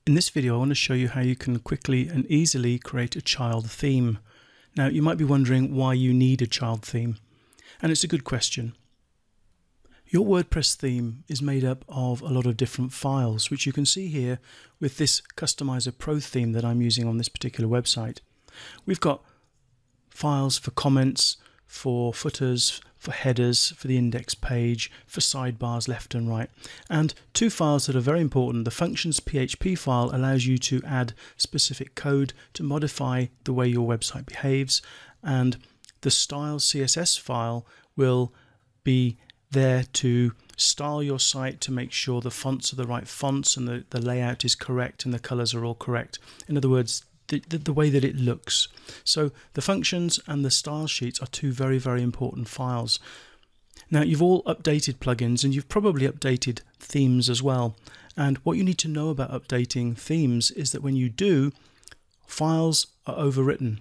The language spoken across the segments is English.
In this video, I want to show you how you can quickly and easily create a child theme. Now, you might be wondering why you need a child theme, and it's a good question. Your WordPress theme is made up of a lot of different files, which you can see here with this Customizer Pro theme that I'm using on this particular website. We've got files for comments, for footers, for headers, for the index page, for sidebars left and right, and two files that are very important. The functions PHP file allows you to add specific code to modify the way your website behaves, and the style CSS file will be there to style your site to make sure the fonts are the right fonts and the layout is correct and the colors are all correct. In other words, the way that it looks. So the functions and the style sheets are two very, very important files. Now, you've all updated plugins and you've probably updated themes as well. And what you need to know about updating themes is that when you do, files are overwritten.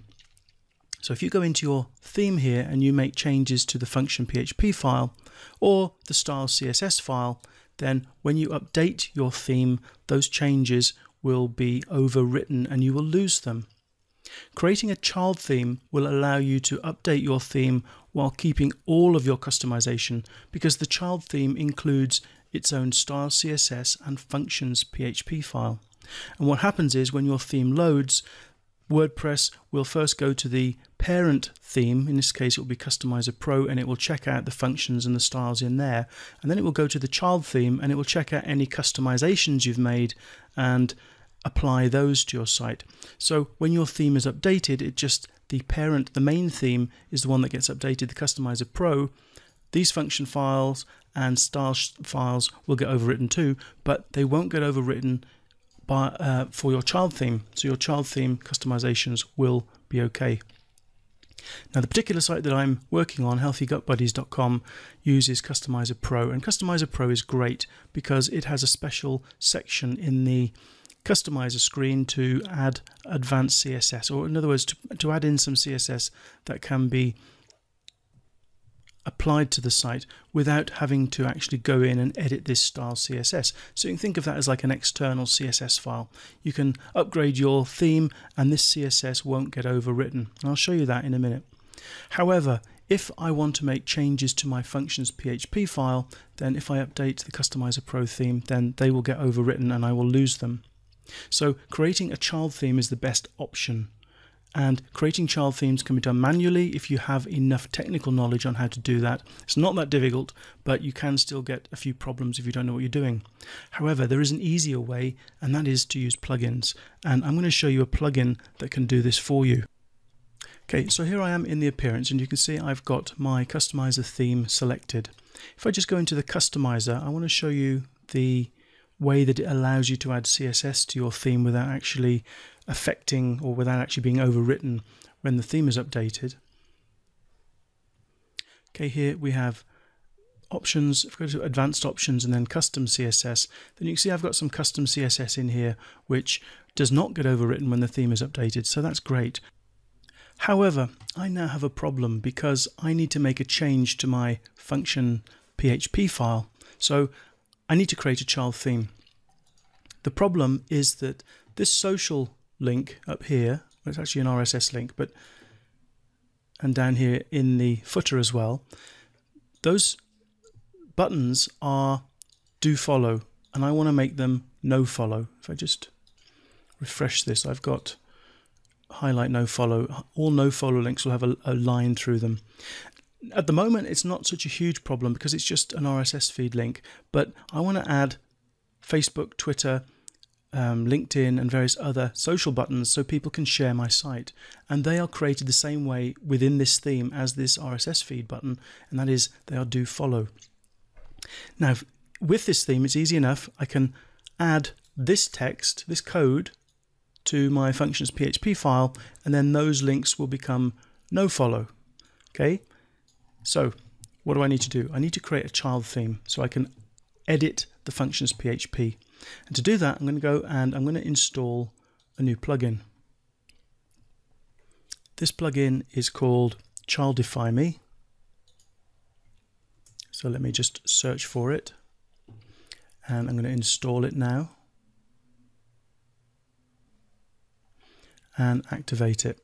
So if you go into your theme here and you make changes to the function PHP file or the style CSS file, then when you update your theme, those changes will be overwritten and you will lose them. Creating a child theme will allow you to update your theme while keeping all of your customization, because the child theme includes its own style CSS and functions PHP file. And what happens is when your theme loads, WordPress will first go to the parent theme, in this case it will be Customizer Pro, and it will check out the functions and the styles in there, and then it will go to the child theme and it will check out any customizations you've made and apply those to your site. So when your theme is updated, the main theme is the one that gets updated. The Customizer Pro, these function files and style files will get overwritten too, but they won't get overwritten for your child theme. So your child theme customizations will be okay. Now, the particular site that I'm working on, healthygutbuddies.com, uses Customizer Pro, and Customizer Pro is great because it has a special section in the Customizer screen to add advanced CSS, or in other words, to add in some CSS that can be applied to the site without having to actually go in and edit this style CSS. So you can think of that as like an external CSS file. You can upgrade your theme and this CSS won't get overwritten. And I'll show you that in a minute. However, if I want to make changes to my functions PHP file, then if I update the Customizer Pro theme, then they will get overwritten and I will lose them. So creating a child theme is the best option. And creating child themes can be done manually if you have enough technical knowledge on how to do that. It's not that difficult, but you can still get a few problems if you don't know what you're doing. However, there is an easier way, and that is to use plugins. And I'm going to show you a plugin that can do this for you. Okay, so here I am in the appearance, and you can see I've got my Customizer theme selected. If I just go into the Customizer, I want to show you the way that it allows you to add CSS to your theme without actually affecting or without actually being overwritten when the theme is updated. Okay, here we have options. If we go to advanced options and then custom CSS, then you can see I've got some custom CSS in here which does not get overwritten when the theme is updated, so that's great. However, I now have a problem because I need to make a change to my function PHP file. So I need to create a child theme. The problem is that this social link up here, it's actually an RSS link, and down here in the footer as well, those buttons are do follow, and I want to make them no follow. If I just refresh this, I've got highlight no follow. All no follow links will have a line through them. At the moment, it's not such a huge problem because it's just an RSS feed link, but I want to add Facebook, Twitter, LinkedIn and various other social buttons so people can share my site, and they are created the same way within this theme as this RSS feed button, and that is they are do follow. Now with this theme it's easy enough. I can add this text, this code, to my functions PHP file, and then those links will become no follow. Okay, so what do I need to do? I need to create a child theme so I can edit the functions PHP. And to do that, I'm going to go and I'm going to install a new plugin. This plugin is called Childify Me. So let me just search for it, and I'm going to install it now. and activate it.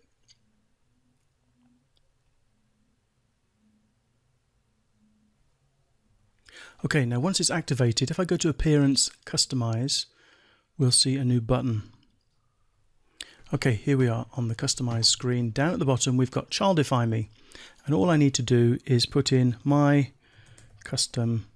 Okay, now once it's activated, if I go to Appearance, Customize, we'll see a new button. Okay, here we are on the Customize screen. Down at the bottom, we've got Childify Me. And all I need to do is put in my custom.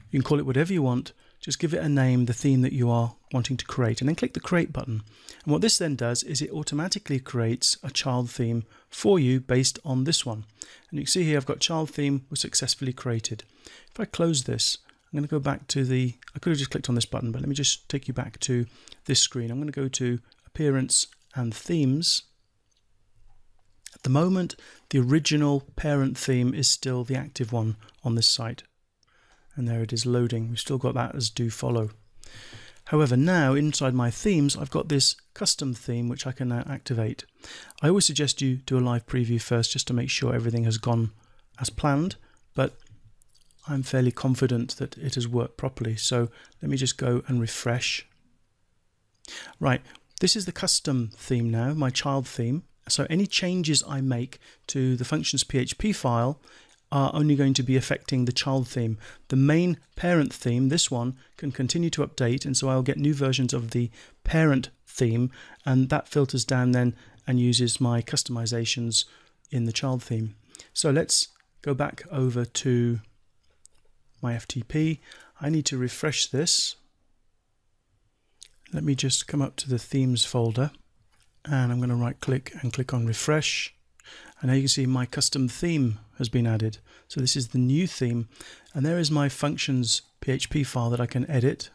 You can call it whatever you want. Just give it a name, the theme that you are wanting to create, and then click the Create button. And what this then does is it automatically creates a child theme for you based on this one. And you can see here I've got child theme was successfully created. If I close this, I'm going to go back to the, I could have just clicked on this button, but let me just take you back to this screen. I'm going to go to Appearance and Themes. At the moment, the original parent theme is still the active one on this site. And there it is loading. We've still got that as do follow. However, now inside my themes, I've got this custom theme which I can now activate. I always suggest you do a live preview first just to make sure everything has gone as planned, but I'm fairly confident that it has worked properly. So let me just go and refresh. Right, this is the custom theme now, my child theme. So any changes I make to the functions PHP file are only going to be affecting the child theme. The main parent theme, this one, can continue to update, and so I'll get new versions of the parent theme, and that filters down then and uses my customizations in the child theme. So let's go back over to my FTP. I need to refresh this. Let me just come up to the themes folder, and I'm going to right click and click on refresh. And now you can see my custom theme has been added. So this is the new theme, and there is my functions PHP file that I can edit.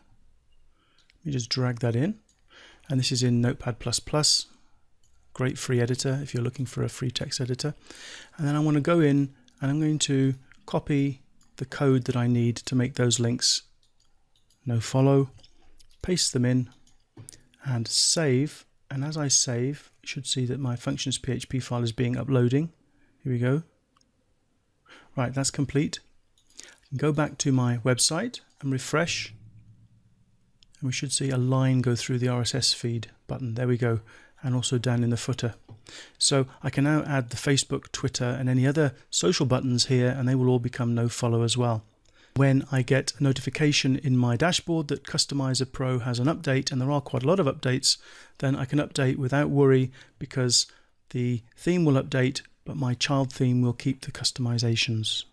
Let me just drag that in, and this is in Notepad++. Great free editor if you're looking for a free text editor. And then I want to go in and I'm going to copy the code that I need to make those links no follow, paste them in and save. And as I save, you should see that my functions PHP file is being uploading. Here we go. Right, that's complete. I can go back to my website and refresh, and we should see a line go through the RSS feed button. There we go, and also down in the footer. So I can now add the Facebook, Twitter, and any other social buttons here, and they will all become no follow as well. When I get a notification in my dashboard that Customizer Pro has an update, and there are quite a lot of updates, then I can update without worry, because the theme will update, but my child theme will keep the customizations.